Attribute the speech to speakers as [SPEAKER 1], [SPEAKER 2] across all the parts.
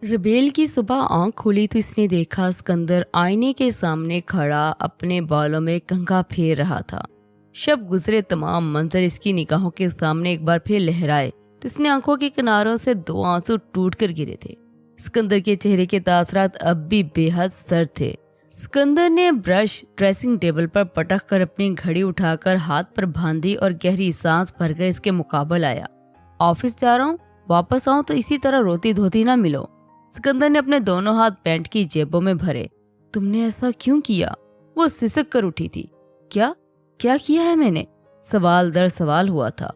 [SPEAKER 1] Rebel की सुबह आंख खोली तो इसने देखा सिकंदर आईने के सामने खड़ा अपने बालों में कंघा फेर रहा था। शब गुजरे तमाम मंजर इसकी निगाहों के सामने एक बार फिर लहराए तो इसने आंखों के किनारों से दो आंसू टूटकर गिरे थे। सिकंदर के चेहरे के तासरात अब भी बेहद सर्द थे। सिकंदर ने ब्रश ड्रेसिंग टेबल पर पटक कर अपनी घड़ी उठाकर हाथ पर बांधी और गहरी सांस भरकर इसके मुकाबले आया। ऑफिस जा रहा हूँ, वापस आऊं तो इसी तरह रोती धोती ना मिलो। सिकंदर ने अपने दोनों हाथ पैंट की जेबों में भरे। तुमने ऐसा क्यों किया? वो सिसक कर उठी थी। क्या क्या किया है मैंने? सवाल दर सवाल हुआ था।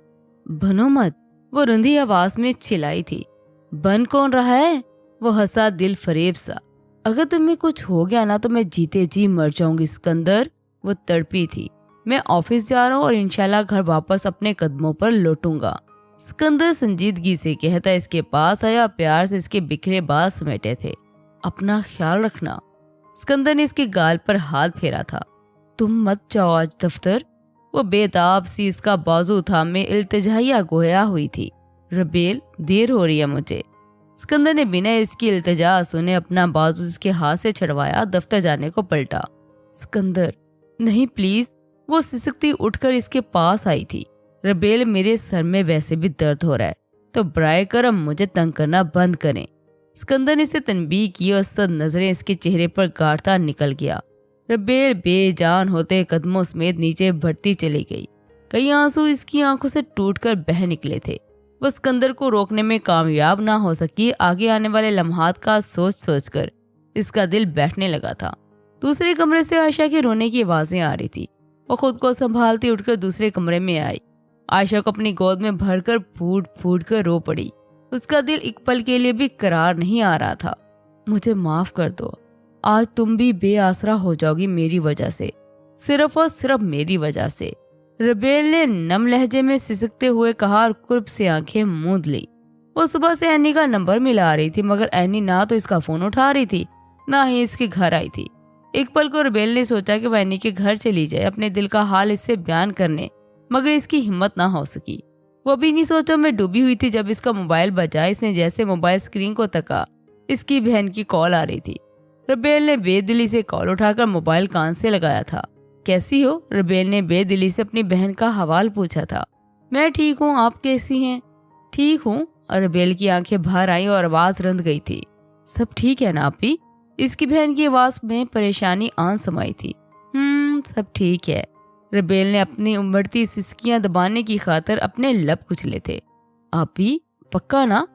[SPEAKER 1] बनो मत, वो रुंधी आवाज में चिल्लाई थी। बन कौन रहा है? वो हंसा दिल फरेब सा। अगर तुम्हें कुछ हो गया ना तो मैं जीते जी मर जाऊंगी सिकंदर। वो तड़पी थी। मैं ऑफिस जा रहा हूँ और इंशाल्लाह घर वापस अपने कदमों पर लौटूंगा। सिकंदर संजीदगी से कहता इसके पास आया, प्यार से इसके बिखरे बाल समेटे थे। अपना ख्याल रखना। सिकंदर ने इसके गाल पर हाथ फेरा था। तुम मत जाओ आज दफ्तर। वो बेताब सी इसका बाजू थामे इल्तिजाइया गोया हुई थी। रबेल, देर हो रही है मुझे। सिकंदर ने बिना इसकी इल्तिजा सुने अपना बाजू इसके हाथ से छड़वाया, दफ्तर जाने को पलटा। सिकंदर, नहीं प्लीज। वो सिसकती उठकर इसके पास आई थी। रबेल, मेरे सर में वैसे भी दर्द हो रहा है तो बराए करम मुझे तंग करना बंद करें। सिकंदर ने इसे तनबीह की और सब नजरें इसके चेहरे पर गाड़ता निकल गया। रबेल बेजान होते कदमों समेत नीचे बढ़ती चली गई। कई आंसू इसकी आंखों से टूटकर बह निकले थे। वह सिकंदर को रोकने में कामयाब ना हो सकी। आगे आने वाले लम्हात का सोच सोचकर इसका दिल बैठने लगा था। दूसरे कमरे से आयशा के रोने की आवाजें आ रही थी। वो खुद को संभालती उठकर दूसरे कमरे में आई। आयशा को अपनी गोद में भरकर फूट फूट कर रो पड़ी। उसका दिल एक पल के लिए भी करार नहीं आ रहा था। मुझे माफ कर दो, आज तुम भी बेआसरा हो जाओगी मेरी वजह से, सिर्फ और सिर्फ मेरी वजह से। रबेल ने नम लहजे में सिसकते हुए कहा और कुर्ब से आंखें मूंद ली। वो सुबह से एनी का नंबर मिला रही थी मगर एनी ना तो इसका फोन उठा रही थी ना ही इसके घर आई थी। एक पल को रबेल ने सोचा कि वह एनी के घर चली जाए अपने दिल का हाल इससे बयान करने, मगर इसकी हिम्मत ना हो सकी। वो भी नहीं सोचों में डूबी हुई थी जब इसका मोबाइल बजा। इसने जैसे मोबाइल स्क्रीन को तका, इसकी बहन की कॉल आ रही थी। रबेल ने बेदिली से कॉल उठाकर मोबाइल कान से लगाया था। कैसी हो? रबेल ने बेदिली से अपनी बहन का हवाल पूछा था। मैं ठीक हूँ, आप कैसी हैं? ठीक हूँ। रबेल की आंखें बाहर आई और आवाज रंध गई थी। सब ठीक है ना आपी? इसकी बहन की आवाज में परेशानी आन समाई थी। सब ठीक है। रबेल ने अपनी उमड़ती सिसकियां दबाने की खातिर अपने लब कुचले थे। आपी पक्का ना?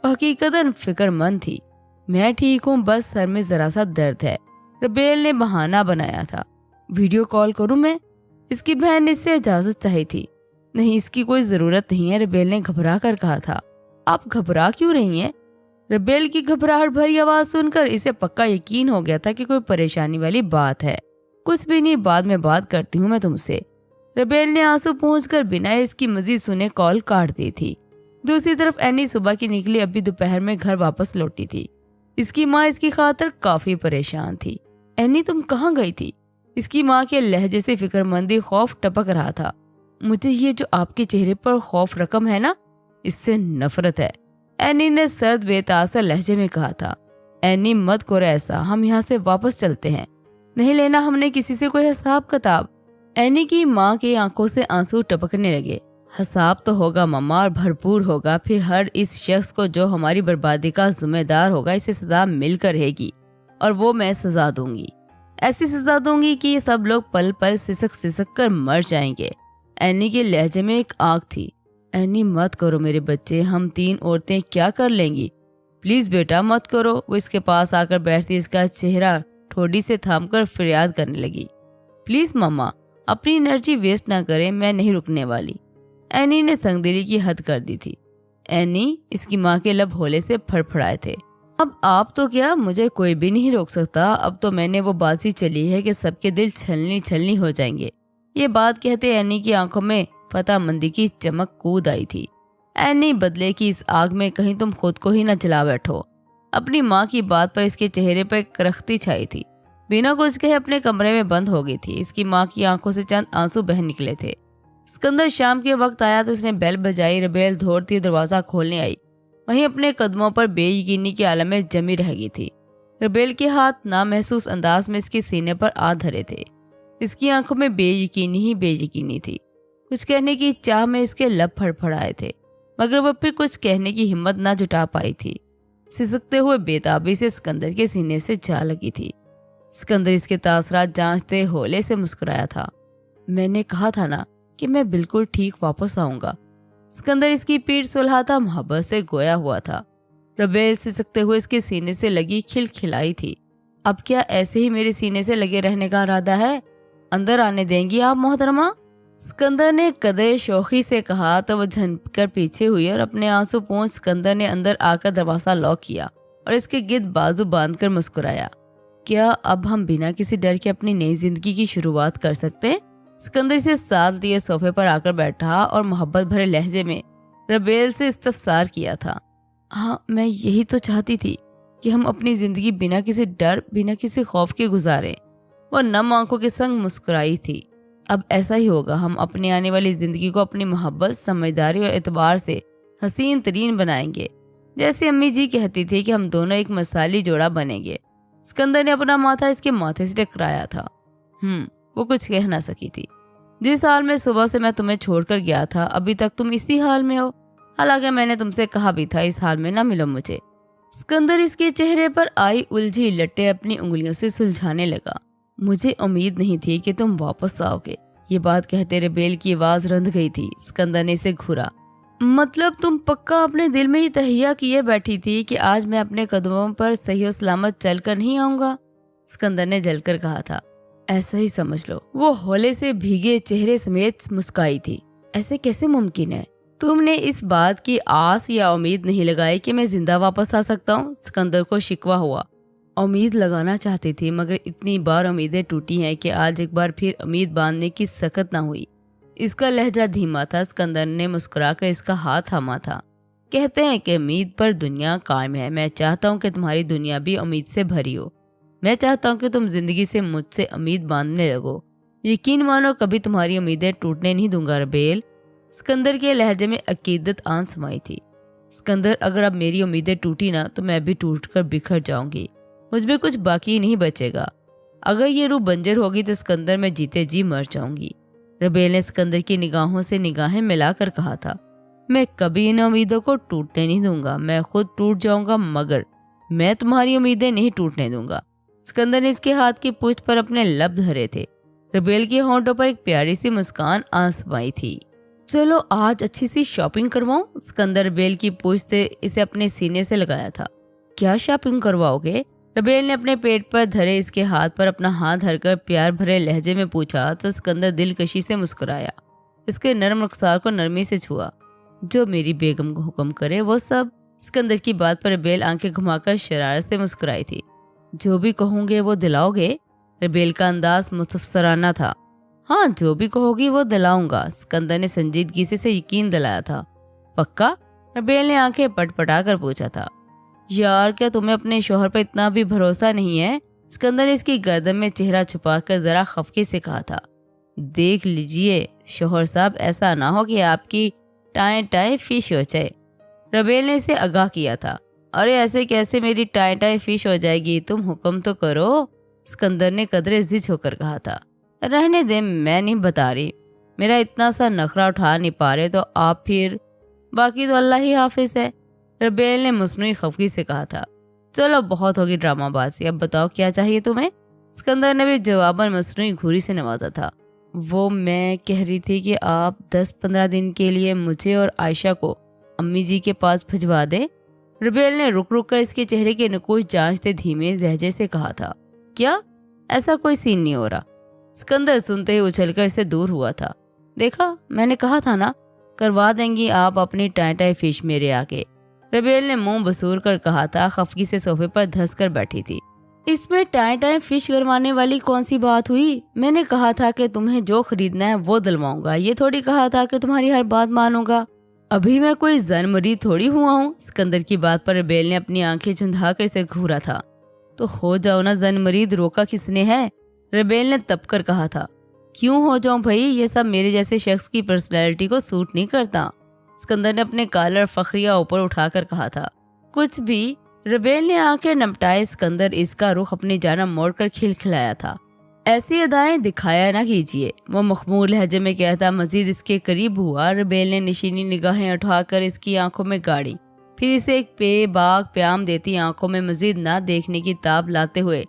[SPEAKER 1] हकीकतन फिक्रमंद थी। मैं ठीक हूँ, बस सर में जरा सा दर्द है। रबेल ने बहाना बनाया था। वीडियो कॉल करूं मैं? इसकी बहन ने इससे इजाजत चाही थी। नहीं, इसकी कोई जरूरत नहीं है, रबेल ने घबरा कर कहा था। आप घबरा क्यों रही हैं? रबेल की घबराहट भरी आवाज सुनकर इसे पक्का यकीन हो गया था कि कोई परेशानी वाली बात है। कुछ भी नहीं, बाद में बात करती हूँ मैं तुमसे। रबेल ने आंसू पहुंचकर बिना इसकी मजीद सुने कॉल काट दी थी। दूसरी तरफ एनी सुबह की निकली, अभी दोपहर में घर वापस लौटी थी। इसकी माँ इसकी खातिर काफी परेशान थी। एनी तुम कहाँ गई थी? इसकी माँ के लहजे से फिक्रमंदी खौफ टपक रहा था। मुझे ये जो आपके चेहरे पर खौफ रकम है ना, इससे नफरत है, एनी ने सर्द बेतासर लहजे में कहा था। एनी मत करो ऐसा, हम यहाँ से वापस चलते हैं। नहीं लेना हमने किसी से कोई हिसाब किताब। एनी की माँ की आंखों से आंसू टपकने लगे। हिसाब तो होगा मम्मा, और भरपूर होगा। फिर हर इस शख्स को जो हमारी बर्बादी का जिम्मेदार होगा इसे सजा मिलकर रहेगी, और वो मैं सजा दूंगी। ऐसी सजा दूंगी कि ये सब लोग पल पल सिसक सिसक कर मर जाएंगे। एनी के लहजे में एक आग थी। एनी मत करो मेरे बच्चे, हम तीन औरतें क्या कर लेंगी? प्लीज बेटा मत करो। वो इसके पास आकर बैठती, इसका चेहरा ठोड़ी से थामकर फरियाद करने लगी। प्लीज मम्मा, अपनी एनर्जी वेस्ट ना करें, मैं नहीं रुकने वाली। एनी ने संगदिली की हद कर दी थी। एनी, इसकी माँ के लब होले से फड़फड़ाए थे। अब आप तो क्या, मुझे कोई भी नहीं रोक सकता। अब तो मैंने वो बाजी चली है कि सबके दिल छलनी छलनी हो जाएंगे। ये बात कहते एनी की आंखों में फतामंदी की चमक कूद आई थी। एनी, बदले की इस आग में कहीं तुम खुद को ही न जला बैठो। अपनी माँ की बात पर इसके चेहरे पर करख्ती छाई थी। बिना कुछ कहे अपने कमरे में बंद हो गई थी। इसकी माँ की आंखों से चंद आंसू बह निकले थे। सिकंदर शाम के वक्त आया तो इसने बेल बजाई। रबेल दौड़ती दरवाजा खोलने आई वहीं अपने कदमों पर बेयकीनी के आलम में जमी रह गई थी। रबेल के हाथ नामहसूस अंदाज में इसके सीने पर आ धरे थे। इसकी आंखों में बेयकीनी ही बेयकीनी थी। कुछ कहने की चाह में इसके लब फड़फड़ाए थे, मगर वह फिर कुछ कहने की हिम्मत ना जुटा पाई थी। सिसकते हुए बेताबी से सिकंदर के सीने से जा लगी थी। सिकंदर इसके तासरात जांचते होले से मुस्कुराया था। मैंने कहा था ना कि मैं बिल्कुल ठीक वापस आऊंगा। सिकंदर इसकी पीठ सुलहाता मोहब्बत से गोया हुआ था। रबेल सिसकते हुए इसके सीने से लगी खिलखिलाई थी। अब क्या ऐसे ही मेरे सीने से लगे रहने का इरादा है? अंदर आने देंगी आप मोहतरमा? सिकंदर ने कदरे शौकी से कहा तो वह झनकर पीछे हुई और अपने आंसू पोंछ सिकंदर ने अंदर आकर दरवाजा लॉक किया और इसके गिर्द बाजू बांधकर मुस्कुराया। क्या अब हम बिना किसी डर के अपनी नई जिंदगी की शुरुआत कर सकते हैं? सिकंदर से साथ दिए सोफे पर आकर बैठा और मोहब्बत भरे लहजे में रबेल से इस्तफसार किया था। हाँ, मैं यही तो चाहती थी कि हम अपनी जिंदगी बिना किसी डर, बिना किसी खौफ के गुजारें। वह नम आंखों के संग मुस्कुराई थी। अब ऐसा ही होगा। हम अपनी आने वाली जिंदगी को अपनी मोहब्बत, समझदारी और एतबार से हसीन तरीन बनाएंगे। जैसे अम्मी जी कहती थी कि हम दोनों एक मसाली जोड़ा बनेंगे। सिकंदर ने अपना माथा इसके माथे से टकराया था। वो कुछ कह ना सकी थी। जिस हाल में सुबह से मैं तुम्हें छोड़कर गया था, अभी तक तुम इसी हाल में हो। हालांकि मैंने तुमसे कहा भी था इस हाल में ना मिलो मुझे। सिकंदर इसके चेहरे पर आई उलझी लट्टे अपनी उंगलियों से सुलझाने लगा। मुझे उम्मीद नहीं थी कि तुम वापस आओगे। ये बात कहते रबेल की आवाज रंध गई थी। सिकंदर ने इसे घूरा। मतलब तुम पक्का अपने दिल में ही तहिया किए बैठी थी कि आज मैं अपने कदमों पर सही और सलामत चलकर नहीं आऊंगा? सिकंदर ने जलकर कहा था। ऐसा ही समझ लो। वो होले से भीगे चेहरे समेत मुस्काई थी। ऐसे कैसे मुमकिन है? तुमने इस बात की आस या उम्मीद नहीं लगाई कि मैं जिंदा वापस आ सकता हूँ? सिकंदर को शिकवा हुआ। उम्मीद लगाना चाहती थी, मगर इतनी बार उम्मीदें टूटी हैं कि आज एक बार फिर उम्मीद बांधने की सकत ना हुई। इसका लहजा धीमा था। सिकंदर ने मुस्कुराकर इसका हाथ थामा था। कहते हैं कि उम्मीद पर दुनिया कायम है। मैं चाहता हूँ कि तुम्हारी दुनिया भी उम्मीद से भरी हो। मैं चाहता हूँ कि तुम जिंदगी से मुझसे उम्मीद बांधने लगो। यकीन मानो, कभी तुम्हारी उम्मीदें टूटने नहीं दूंगा रबेल। सिकंदर के लहजे में अकीदत आन समाई थी। सिकंदर, अगर अब मेरी उम्मीदें टूटी ना तो मैं भी टूटकर बिखर जाऊंगी। मुझमें कुछ बाकी नहीं बचेगा। अगर ये रूह बंजर होगी तो सिकंदर मैं जीते जी मर जाऊंगी। रबेल ने सिकंदर की निगाहों से निगाहें मिलाकर कहा था। मैं कभी इन उम्मीदों को टूटने नहीं दूंगा। मैं खुद टूट जाऊंगा, मगर मैं तुम्हारी उम्मीदें नहीं टूटने दूंगा। सिकंदर ने इसके हाथ की पूंछ पर अपने लब धरे थे। रबेल के होंठों पर एक प्यारी सी मुस्कान आसमाई थी। चलो आज अच्छी सी शॉपिंग करवाऊं? सिकंदर रबेल की पूंछ से इसे अपने सीने से लगाया था। क्या शॉपिंग करवाओगे? रबेल ने अपने पेट पर धरे इसके हाथ पर अपना हाथ धरकर प्यार भरे लहजे में पूछा तो सिकंदर दिलकशी से मुस्कुराया। इसके नरम रुखसार को नरमी से छुआ। जो मेरी बेगम को हुक्म करे वो सब। सिकंदर की बात पर रबेल आंखें घुमाकर शरारत से मुस्कुराई थी। जो भी कहूंगे वो दिलाओगे? रबेल का अंदाज मुस्तफसराना था। हाँ, जो भी कहोगी वो दिलाऊंगा। सिकंदर ने संजीदगी से यकीन दिलाया था। पक्का? रबेल ने आंखें पटपटा कर पूछा था। यार, क्या तुम्हें अपने शोहर पर इतना भी भरोसा नहीं है? सिकंदर ने इसकी गर्दन में चेहरा छुपाकर जरा खफकी से कहा था। देख लीजिए शोहर साहब, ऐसा ना हो कि आपकी टाएं टाएं फिश हो जाए। रबेल ने इसे आगाह किया था। अरे ऐसे कैसे मेरी टाएं टाएं फिश हो जाएगी? तुम हुक्म तो करो। सिकंदर ने कदरे जिज होकर कहा था। रहने दे, मैं नहीं बता रही। मेरा इतना सा नखरा उठा नहीं पा रहे तो आप फिर, बाकी तो अल्लाह ही हाफिज है। रबेल ने मुस्नुई खफकी से कहा था। चलो बहुत होगी ड्रामाबाजी, अब बताओ क्या चाहिए तुम्हें? सिकंदर ने भी जवाबन मुस्नुई घूरी से नवाजा था। वो मैं कह रही थी कि आप 10-15 दिन के लिए मुझे और आयशा को अम्मी जी के पास भिजवा दे। रबेल ने रुक रुक कर इसके चेहरे के नकूश जांचते धीमे लहजे से कहा था। क्या? ऐसा कोई सीन नहीं हो रहा। सिकंदर सुनते ही उछलकर इससे दूर हुआ था। देखा, मैंने कहा था ना, करवा देंगी आप अपनी टाई टाई फिश मेरे आगे। रबेल ने मुंह बसूर कर कहा था। खफकी से सोफे पर धंस कर बैठी थी। इसमें टाई टाई फिश करवाने वाली कौन सी बात हुई? मैंने कहा था कि तुम्हें जो खरीदना है वो दिलवाऊंगा। ये थोड़ी कहा था कि तुम्हारी हर बात मानूंगा। अभी मैं कोई जन मरीद थोड़ी हुआ हूँ। सिकंदर की बात पर रबेल ने अपनी आंखें झुंधा कर इसे घूरा था। तो हो जाओ ना जन मरीद, रोका किसने है? रबेल ने तप कर कहा था। क्यों हो जाऊं भाई? ये सब मेरे जैसे शख्स की पर्सनैलिटी को सूट नहीं करता। सिकंदर ने अपने कॉलर फखरिया ऊपर उठाकर कहा था। कुछ भी। रबेल ने आंखें नमटाए। सिकंदर इसका रुख अपनी जानब मोड़कर खिलखिलाया था। ऐसी अदाएं दिखाया ना कीजिए, वो मखमूर लहजे में कहता। मजीद इसके करीब हुआ। रबेल ने निशीनी निगाहें उठाकर इसकी आंखों में गाड़ी, फिर इसे एक बेबाक प्याम देती आंखों में मजीद ना देखने की ताब लाते हुए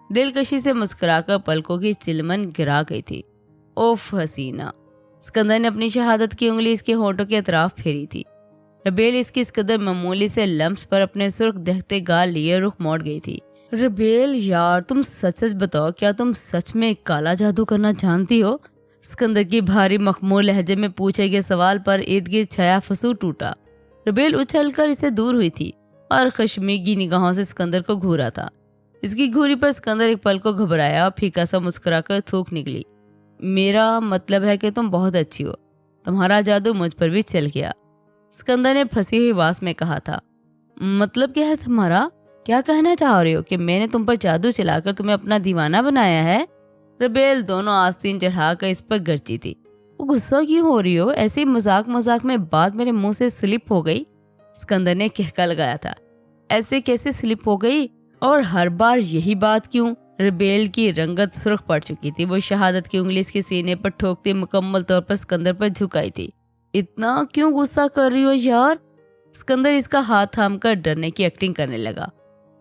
[SPEAKER 1] दिलकशी से मुस्कुराकर पलकों की चिलमन गिरा गई थी। ओफ हसीना। सिकंदर ने अपनी शहादत की उंगली इसके होठों के अतराफ फेरी थी। रबेल इसकी इस कदर मामूली से लम्स पर अपने सुर्ख दहते गाल लिए रुख मोड़ गई थी। रबेल यार, तुम सच सच बताओ, क्या तुम सच में काला जादू करना जानती हो? सिकंदर की भारी मखमूर लहजे में पूछे गए सवाल पर इर्द गिर्द छाया फसू टूटा। रबेल उछलकर इसे दूर हुई थी और खशमीगी निगाहों से सिकंदर को घूरा था। इसकी घूरी पर सिकंदर एक पल को घबराया और फीका सा मुस्कुराकर थूक निकली। मेरा मतलब है कि तुम बहुत अच्छी हो, तुम्हारा जादू मुझ पर भी चल गया। सिकंदर ने फंसी हुई आवाज में कहा था। मतलब क्या है तुम्हारा? क्या कहना चाह रहे हो कि मैंने तुम पर जादू चलाकर तुम्हें अपना दीवाना बनाया है? रबेल दोनों आस्तीन चढ़ाकर इस पर गरजी थी। वो गुस्सा क्यों हो रही हो? ऐसी मजाक मजाक में बात मेरे मुंह से स्लिप हो गई। सिकंदर ने कहका लगाया था। ऐसे कैसे स्लिप हो गई और हर बार यही बात क्यों? रबेल की रंगत सुर्ख पड़ चुकी थी। वो शहादत की उंगली इसके सीने पर ठोकते मुकम्मल तौर पर सिकंदर पर झुकाई थी। इतना क्यों गुस्सा कर रही हो यार? सिकंदर इसका हाथ थामकर डरने की एक्टिंग करने लगा।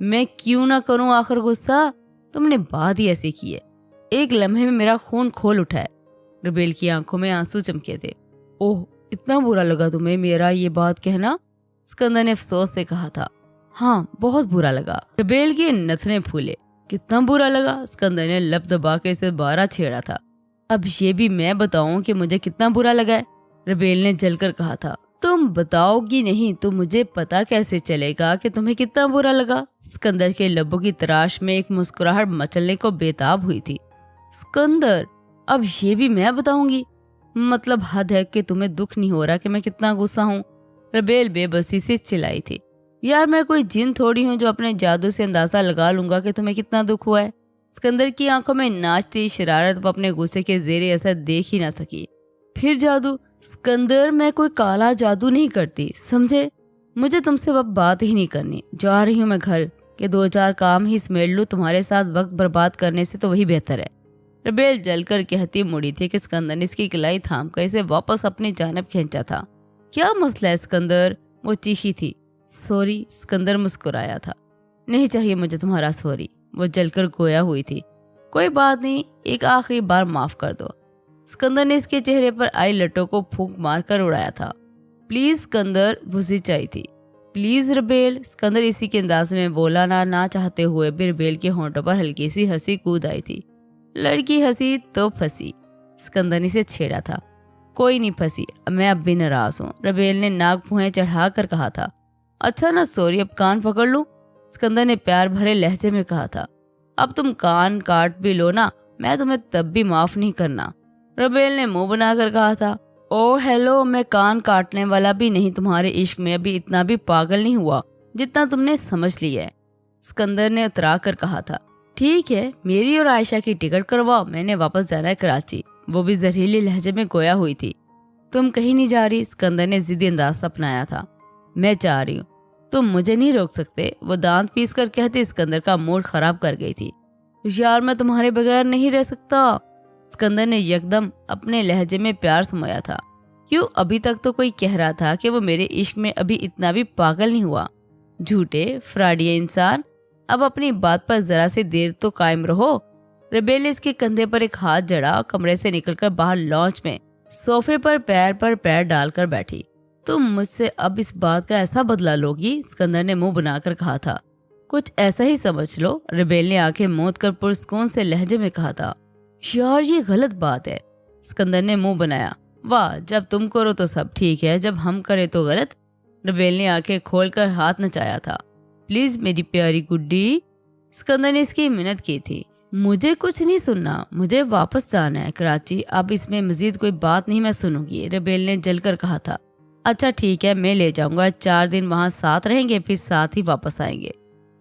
[SPEAKER 1] मैं क्यों ना करूं आखिर गुस्सा? तुमने बात ही ऐसी की है। एक लम्हे में मेरा खून खोल उठा है। रबेल की आंखों में आंसू चमके थे। ओह, इतना बुरा लगा तुम्हें मेरा ये बात कहना? सिकंदर ने अफसोस से कहा था। हाँ, बहुत बुरा लगा। रबेल के नथने फूले। कितना बुरा लगा? सिकंदर ने लब दबाकर इसे बारह छेड़ा था। अब ये भी मैं बताऊं कि मुझे कितना बुरा लगा है? रबेल ने जलकर कहा था। तुम बताओगी नहीं तो मुझे पता कैसे चलेगा कि तुम्हें कितना बुरा लगा? सिकंदर के लबों की तराश में एक मुस्कुराहट मचलने को बेताब हुई थी। सिकंदर, अब ये भी मैं बताऊंगी? मतलब हद है कि तुम्हें दुख नहीं हो रहा कि मैं कितना गुस्सा हूँ? रबेल बेबसी से चिल्लाई थी। यार, मैं कोई जिन थोड़ी हूँ जो अपने जादू से अंदाजा लगा लूंगा कि तुम्हें कितना दुख हुआ है। सिकंदर की आंखों में नाचती शरारत वो अपने गुस्से के जेरे असर देख ही ना सकी। फिर जादू? सिकंदर, मैं कोई काला जादू नहीं करती, समझे? मुझे तुमसे अब बात ही नहीं करनी। जा रही हूँ मैं घर के 2-4 काम ही समेट लूं। तुम्हारे साथ वक्त बर्बाद करने से तो वही बेहतर है। रबेल जलकर कहती मुड़ी थी कि सिकंदर ने इसकी कलाई थामकर इसे वापस अपनी जानब खींचा था। क्या मसला है सिकंदर? वो चीखी थी। सॉरी। सिकंदर मुस्कुराया था। नहीं चाहिए मुझे तुम्हारा सॉरी। वो जलकर गोया हुई थी। कोई बात नहीं, एक आखिरी बार माफ कर दो। सिकंदर ने इसके चेहरे पर आई लटों को फूंक मारकर उड़ाया था। प्लीज सिकंदर, बुझी चाहिए थी। Please rebel. सिकंदर इसी के अंदाज में बोला। ना चाहते हुए भी रबेल के होंठों पर हल्की सी हंसी कूद आई थी। लड़की हंसी तो फंसी। सिकंदर ने इसे छेड़ा था। कोई नहीं फंसी, मैं अब भी नाराज हूँ। रबेल ने नाक भुएं चढ़ा कर कहा था। अच्छा ना, सॉरी, अब कान पकड़ लूं? सिकंदर ने प्यार भरे लहजे में कहा था। अब तुम कान काट भी लो ना, मैं तुम्हें तब भी माफ नहीं करना। रबेल ने मुंह बनाकर कहा था। ओ हेलो, मैं कान काटने वाला भी नहीं। तुम्हारे इश्क में अभी इतना भी पागल नहीं हुआ जितना तुमने समझ लिया है। सिकंदर ने उतरा कर कहा था। ठीक है, मेरी और आयशा की टिकट करवाओ, मैंने वापस जाना है कराची। वो भी जहरीले लहजे में गोया हुई थी। तुम कहीं नहीं जा रही? सिकंदर ने जिद्दी अंदाज अपनाया था। मैं जा रही हूँ, तुम मुझे नहीं रोक सकते। वो दांत पीस कर कहते सिकंदर का मूड खराब कर गई थी। यार, मैं तुम्हारे बगैर नहीं रह सकता। सिकंदर ने यकदम अपने लहजे में प्यार समाया था। क्यों? अभी तक तो कोई कह रहा था कि वो मेरे इश्क में अभी इतना भी पागल नहीं हुआ। झूठे फ्रॉडिया इंसान, अब अपनी बात पर जरा सी देर तो कायम रहो। रबेल इसके कंधे पर एक हाथ जड़ा, कमरे से निकलकर बाहर लॉन्च में सोफे पर पैर डालकर बैठी। तुम मुझसे अब इस बात का ऐसा बदला लोगी? सिकंदर ने मुंह बनाकर कहा था। कुछ ऐसा ही समझ लो। रबेल ने आंखें मूंद कर पुरस्कून से लहजे में कहा था। यार, ये गलत बात है। सिकंदर ने मुंह बनाया। वाह, जब तुम करो तो सब ठीक है, जब हम करें तो गलत। रबेल ने आंखें खोलकर हाथ नचाया था। प्लीज मेरी प्यारी गुड्डी। सिकंदर ने इसकी मिन्नत की थी। मुझे कुछ नहीं सुनना, मुझे वापस जाना है कराची। अब इसमें मजीद कोई बात नहीं मैं सुनूंगी। रबेल ने जलकर कहा था। अच्छा ठीक है, मैं ले जाऊंगा। 4 दिन वहाँ साथ रहेंगे, फिर साथ ही वापस आएंगे।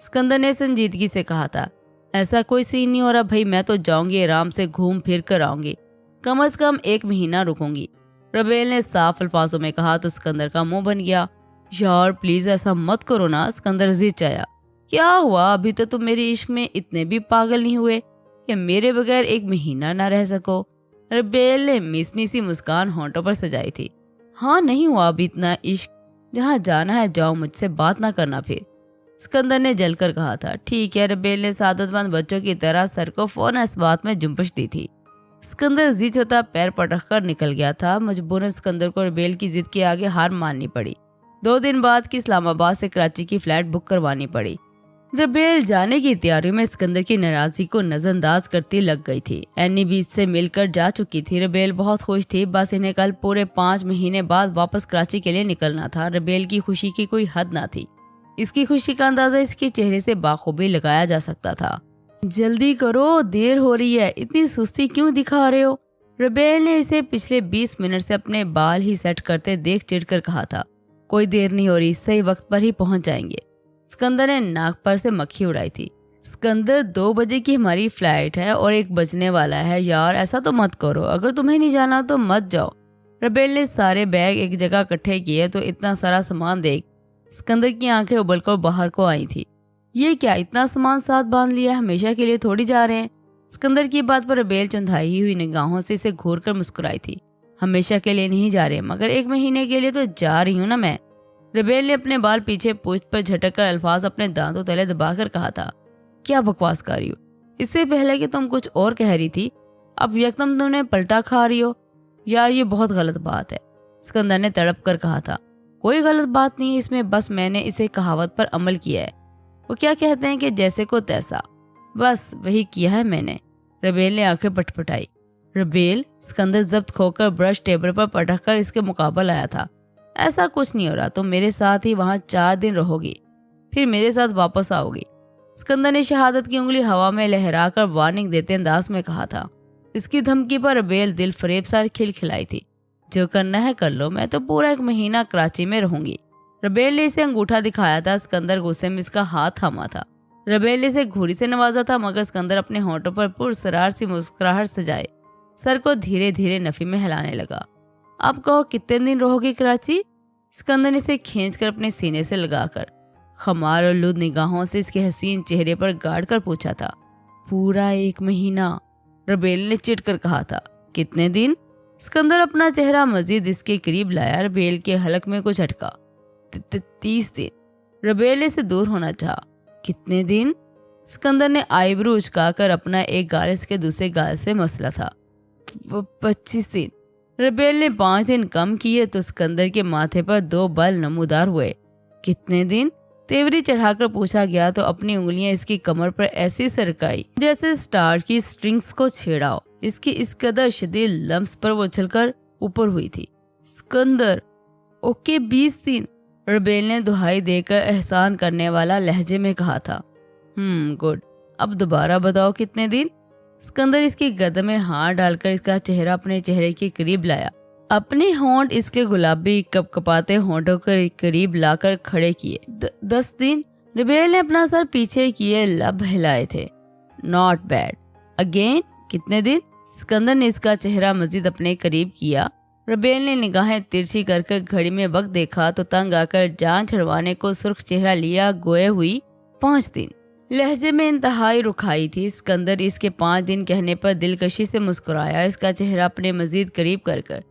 [SPEAKER 1] सिकंदर ने संजीदगी से कहा था। ऐसा कोई सीन नहीं हो रहा भाई, मैं तो जाऊंगी, आराम से घूम फिर कर आऊंगी। कम से कम 1 महीना रुकूंगी। रबेल ने साफ अल्फाजों में कहा तो सिकंदर का मुंह बन गया। यार प्लीज ऐसा मत करो ना, सिकंदर जिद चाया। क्या हुआ, अभी तो तुम मेरे इश्क में इतने भी पागल नहीं हुए कि मेरे बगैर एक महीना ना रह सको। रबेल ने मिसनी सी मुस्कान होंठों पर सजाई थी। हाँ नहीं हुआ अभी इतना इश्क, जहाँ जाना है जाओ, मुझसे बात ना करना फिर, सिकंदर ने जलकर कहा था। ठीक है, रबेल ने सादतमंद बच्चों की तरह सर को फौरन इस बात में जुम्पश दी थी। सिकंदर जिद होता पैर पटक कर निकल गया था। मजबूरन सिकंदर को रबेल की जिद के आगे हार माननी पड़ी। 2 दिन बाद की इस्लामाबाद से कराची की फ्लाइट बुक करवानी पड़ी। रबेल जाने की तैयारी में सिकंदर की नाराजगी को नजरअंदाज करती लग गई थी। एनी बीच से मिलकर जा चुकी थी। रबेल बहुत खुश थी, बस इन्हें कल पूरे 5 महीने बाद वापस कराची के लिए निकलना था। रबेल की खुशी की कोई हद ना थी। इसकी खुशी का अंदाजा इसके चेहरे से बाखूबी लगाया जा सकता था। जल्दी करो, देर हो रही है, इतनी सुस्ती क्यों दिखा रहे हो? रबेल ने इसे पिछले 20 मिनट से अपने बाल ही सेट करते देख चिढ़कर कहा था। कोई देर नहीं हो रही, सही वक्त पर ही पहुंच जाएंगे। सिकंदर ने नाक पर से मक्खी उड़ाई थी। सिकंदर 2 बजे की हमारी फ्लाइट है और 1 बजने वाला है। यार ऐसा तो मत करो, अगर तुम्हें नहीं जाना तो मत जाओ। रबेल ने सारे बैग एक जगह इकट्ठे किए तो इतना सारा सामान देख सिकंदर की आंखें उबलकर बाहर को आई थी। ये क्या, इतना सामान साथ बांध लिया, हमेशा के लिए थोड़ी जा रहे हैं? सिकंदर की बात पर रबेल चंदाई हुई निगाहों से इसे घूर कर मुस्कुराई थी। हमेशा के लिए नहीं जा रहे, मगर 1 महीने के लिए तो जा रही हूँ ना मैं। रबेल ने अपने बाल पीछे पुश्त पर झटक कर अल्फाज अपने दांतों तले दबाकर कहा था। क्या बकवास कर रही हो? इससे पहले कि तुम कुछ और कह रही थी, अब यकदम तुमने पलटा खा रही हो। यार ये बहुत गलत बात है, सिकंदर ने तड़प कर कहा था। कोई गलत बात नहीं है इसमें, बस मैंने इसे कहावत पर अमल किया है। वो क्या कहते हैं कि जैसे को तैसा, बस वही किया है मैंने। रबेल ने आंखें पटपटाई। रबेल, सिकंदर जब्त खोकर ब्रश टेबल पर पटक कर इसके मुकाबले आया था। ऐसा कुछ नहीं हो रहा, तुम मेरे साथ ही वहां 4 दिन रहोगी, फिर मेरे साथ वापस आओगी। सिकंदर ने शहादत की उंगली हवा में लहराकर वार्निंग देते अंदाज में कहा था। इसकी धमकी पर रबेल दिल फरेब सा खिलखिलाई थी। जो करना है कर लो, मैं तो पूरा 1 महीना कराची में रहूंगी। रबेल ने इसे अंगूठा दिखाया था। सिकंदर गुस्से में इसका हाथ थामा था। रबेल ने इसे घूरी से नवाजा था, मगर सिकंदर अपने होंठों पर पुरसरार सी मुस्कुराहट सजाए सर को धीरे धीरे नफी में हिलाने लगा। अब कहो कितने दिन रहोगी कराची? सिकंदर ने इसे खींचकर अपने सीने से लगाकर खमार और लुद निगाहों से इसके हसीन चेहरे पर गाड़ कर पूछा था। पूरा 1 महीना, रबेल ने चिढ़ कर कहा था। कितने दिन? सिकंदर अपना चेहरा मजीद इसके करीब लाया। रबेल के हलक में कुछ अटका। 30 दिन। रबेल से दूर होना चाहा। कितने दिन? सिकंदर ने आईब्रो उचकाकर अपना एक गाल इसके दूसरे गाल से मसला था। 25 दिन। रबेल ने 5 दिन कम किए तो सिकंदर के माथे पर 2 बल नमूदार हुए। कितने दिन? तेवरी चढ़ाकर पूछा गया तो अपनी उंगलियां इसकी कमर पर ऐसी सरकाई जैसे स्टार की स्ट्रिंग्स को छेड़ा हो। इसकी इस कदर शदीद लम्स पर वो उछलकर ऊपर हुई थी। सिकंदर, ओके 20 दिन, रबेल ने दुहाई देकर एहसान करने वाला लहजे में कहा था। गुड, अब दोबारा बताओ कितने दिन? सिकंदर इसकी गर्दन में हाथ डालकर इसका चेहरा अपने चेहरे के करीब लाया। अपने होंठ इसके गुलाबी कपकपाते होंठों के करीब लाकर खड़े किए। 10 दिन। रबेल ने अपना सर पीछे किए लब हिलाए थे। Not bad. अगेन, कितने दिन? सिकंदर ने इसका चेहरा मजीद अपने करीब किया। रबेल ने निगाहें तिरछी करके घड़ी में वक्त देखा तो तंग आकर जान छड़वाने को सुर्ख चेहरा लिया गोए हुई 5 दिन। लहजे में इंतहाई रुखाई थी। सिकंदर इसके 5 दिन कहने पर दिलकशी से मुस्कुराया, इसका चेहरा अपने मजीद करीब कर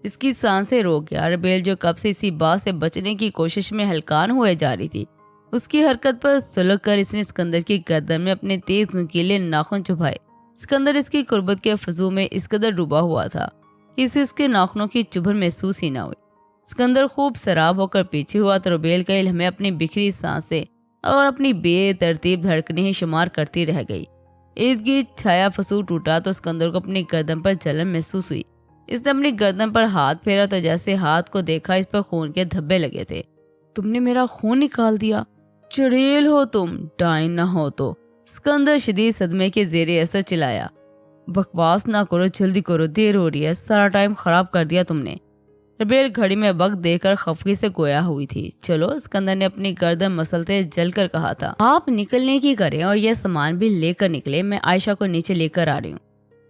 [SPEAKER 1] इसकी सांसें रोक गया। रबेल जो कब से इसी बात से बचने की कोशिश में हलकान हुए जा रही थी, उसकी हरकत पर सुलग कर इसने सिकंदर की गर्दन में अपने तेज नुकीले नाखून चुभाए। सिकंदर इसकी कुर्बत के फजू में इस कदर डूबा हुआ था कि इसे इसके नाखूनों की चुभन महसूस ही न हुई। सिकंदर खूब शराब होकर पीछे हुआ तो रबेल कई लम्हे अपनी बिखरी सांसें और अपनी बेतरतीब धड़कनें ही शुमार करती रह गई। इर्द गिर्द छाया फसू टूटा तो सिकंदर को अपनी गर्दन पर जलन महसूस हुई। इसने अपनी गर्दन पर हाथ फेरा तो जैसे हाथ को देखा इस पर खून के धब्बे लगे थे। तुमने मेरा खून निकाल दिया, चुड़ैल हो तुम, डाइन ना हो तो। सिकंदर शदीद सदमे के जेरे असर चिल्लाया। बकवास ना करो, जल्दी करो, देर हो रही है, सारा टाइम खराब कर दिया तुमने। रबेल घड़ी में वक्त देकर खफगी से गोया हुई थी। चलो, सिकंदर ने अपनी गर्दन मसलते जलकर कहा था। आप निकलने की करें और यह सामान भी लेकर निकले, मैं आयशा को नीचे लेकर आ रही हूँ।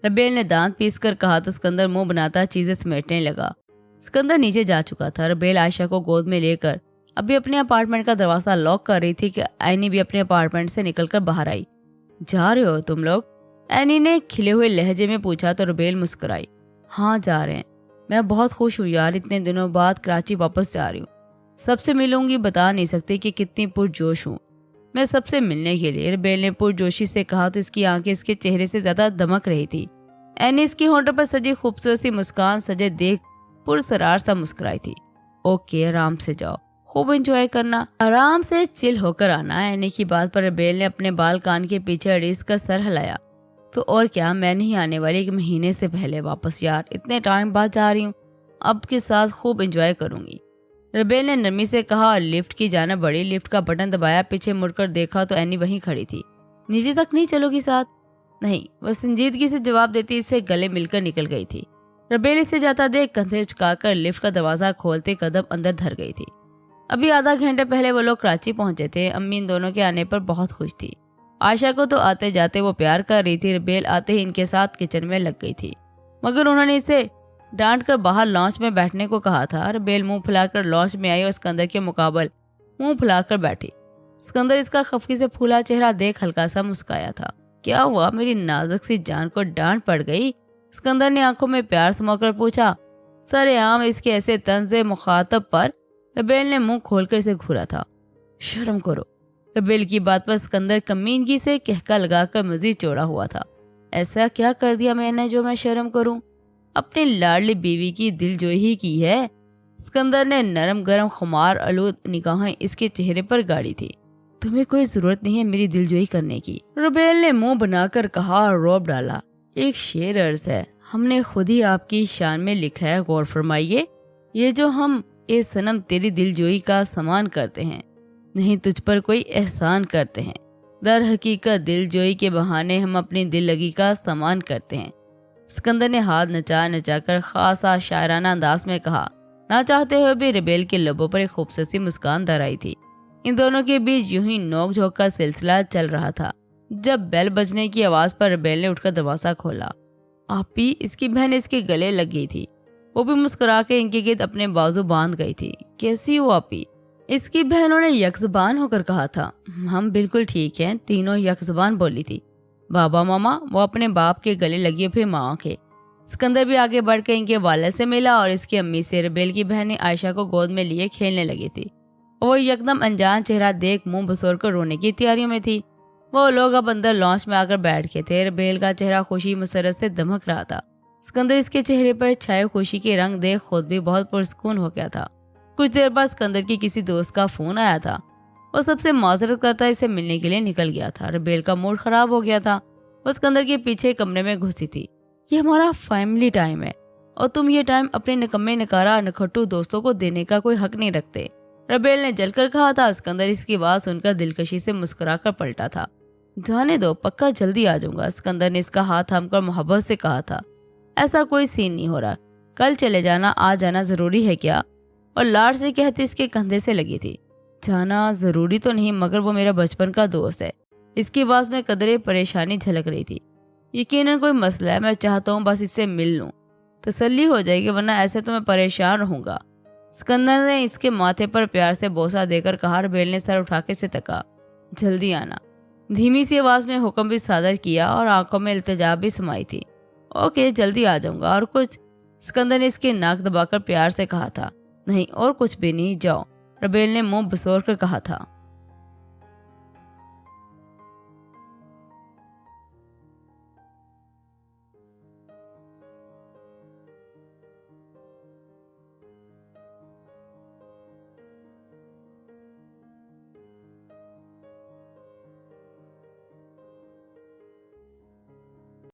[SPEAKER 1] रबेल ने दांत पीस कर कहा तो सिकंदर मुंह बनाता चीजें समेटने लगा। सिकंदर नीचे जा चुका था। रबेल आयशा को गोद में लेकर अभी अपने अपार्टमेंट का दरवाजा लॉक कर रही थी कि एनी भी अपने अपार्टमेंट से निकलकर बाहर आई। जा रहे हो तुम लोग? एनी ने खिले हुए लहजे में पूछा तो रबेल मुस्कुराई। हाँ जा रहे हैं। मैं बहुत खुश हूँ यार, इतने दिनों बाद कराची वापस जा रही हूँ। सबसे मिलूंगी, बता नहीं सकती कि कितनी पुरजोश हूँ मैं सबसे मिलने के लिए। रबेल ने पुरजोशी से कहा तो इसकी आंखें इसके चेहरे से ज्यादा दमक रही थी। एनी इसकी होंठों पर सजी खूबसूरत सी मुस्कान सजे देख पुरसरार सा मुस्कुराई थी। ओके, आराम से जाओ, खूब एंजॉय करना, आराम से चिल होकर आना। एनी की बात पर रबेल ने अपने बाल कान के पीछे अड़ीस कर सर हिलाया। तो और क्या, मैं नहीं आने वाली 1 महीने से पहले वापस यार, इतने टाइम बाद जा रही हूँ, अब के साथ खूब एंजॉय करूंगी। रबेल ने नरमी से कहा और लिफ्ट की जाना बढ़ी। लिफ्ट का बटन दबाया, पीछे मुड़कर देखा तो एनी वहीं खड़ी थी। नीचे तक नहीं चलोगी साथ? नहीं, वह संजीदगी से जवाब देती इससे गले मिलकर निकल गई थी। रबेल इसे जाता देख कंधे उचकाकर लिफ्ट का दरवाजा खोलते कदम अंदर धर गई थी। अभी आधा घंटे पहले वो लोग कराची पहुंचे थे। अम्मी इन दोनों के आने पर बहुत खुश थी। आयशा को तो आते जाते वो प्यार कर रही थी। रबेल आते ही इनके साथ किचन में लग गई थी, मगर उन्होंने इसे डांट कर बाहर लॉन्च में बैठने को कहा था। रबेल मुंह फुलाकर लॉन्च में आई और सिकंदर के मुकाबले मुंह फुलाकर बैठी। सिकंदर इसका खफकी से फूला चेहरा देख हल्का सा मुस्काया था। क्या हुआ, मेरी नाजुक सी जान को डांट पड़ गई? सिकंदर ने आंखों में प्यार समाकर पूछा। सरेआम इसके ऐसे तंज़े मुखातब पर रबेल ने मुंह खोलकर इसे घूरा था। शर्म करो। रबेल की बात पर सिकंदर कमीनगी से कहका लगाकर मजीद चौड़ा हुआ था। ऐसा क्या कर दिया मैंने जो मैं शर्म करूं? अपनी लाडली बीवी की दिलजोई की है। सिकंदर ने नरम गरम खुमार आलूद निगाहें इसके चेहरे पर गाड़ी थी। तुम्हें कोई जरूरत नहीं है मेरी दिलजोई करने की, रबेल ने मुंह बनाकर कहा और रौब डाला। एक शेर अर्ज है, हमने खुद ही आपकी शान में लिखा है, गौर फरमाइए। ये जो हम ए सनम तेरी दिलजोई का समान करते हैं, नहीं तुझ पर कोई एहसान करते हैं। दर हकीकत दिलजोई के बहाने हम अपनी दिल लगी का समान करते हैं। सिकंदर ने हाथ नचा नचा कर खासा शायराना अंदाज में कहा। ना चाहते हुए भी रबेल के लबों पर एक खूबसूरत सी मुस्कान दर आई थी। इन दोनों के बीच यूं ही नोक झोंक का सिलसिला चल रहा था जब बेल बजने की आवाज पर रबेल ने उठकर दरवाजा खोला। आपी, इसकी बहन इसके गले लग गई थी। वो भी मुस्कुरा के इनके गिर्द अपने बाजू बांध गई थी। कैसी हो आपी? इसकी बहनों ने यकजुबान होकर कहा था। हम बिल्कुल ठीक हैं, तीनों यकजुबान बोली थी। बाबा मामा, वो अपने बाप के गले लगी फिर माँ के। सिकंदर भी आगे बढ़कर इनके वाले से मिला और इसकी अम्मी से। रबेल की बहनें आयशा को गोद में लिए खेलने लगी थी। वो एकदम अनजान चेहरा देख मुंह बसोर कर रोने की तैयारियों में थी। वो लोग अब अंदर लॉन्च में आकर बैठ गए थे। रबेल का चेहरा खुशी मुसरत से दमक रहा था। सिकंदर इसके चेहरे पर छाए खुशी के रंग देख खुद भी बहुत पुरसुकून हो गया था। कुछ देर बाद सिकंदर की किसी दोस्त का फोन आया था। वो सबसे माजरत करता इसे मिलने के लिए निकल गया था। रबेल का मूड खराब हो गया था। वो सिकंदर के पीछे कमरे में घुसी थी। ये हमारा फैमिली टाइम है और तुम ये टाइम अपने निकम्मे नकारा नखट्टू दोस्तों को देने का कोई हक नहीं रखते, रबेल ने जलकर कहा था। सिकंदर इसकी बात सुनकर दिलकशी से मुस्कुराकर पलटा था। जाने दो, पक्का जल्दी आ जाऊंगा, सिकंदर ने इसका हाथ थामकर मोहब्बत से कहा था। ऐसा कोई सीन नहीं हो रहा, कल चले जाना, आज जाना जरूरी है क्या? और लाड से कहते इसके कंधे से लगी थी। जाना जरूरी तो नहीं, मगर वो मेरा बचपन का दोस्त है। इसकी आवाज में कदरे परेशानी झलक रही थी। यकीनन कोई मसला है, मैं चाहता हूँ बस इससे मिल लूं, तसल्ली हो जाएगी, वरना ऐसे तो मैं परेशान रहूंगा। सिकंदर ने इसके माथे पर प्यार से बोसा देकर कहा। रबेल ने सर उठा के से तका। जल्दी आना, धीमी सी आवाज में हुक्म भी सादर किया और आंखों में इल्तिजा भी समाई थी। ओके, जल्दी आ जाऊंगा। और कुछ? सिकंदर ने इसके नाक दबाकर प्यार से कहा था। नहीं, और कुछ भी नहीं, जाओ, रबेल ने मुंह बसोर कर कहा था।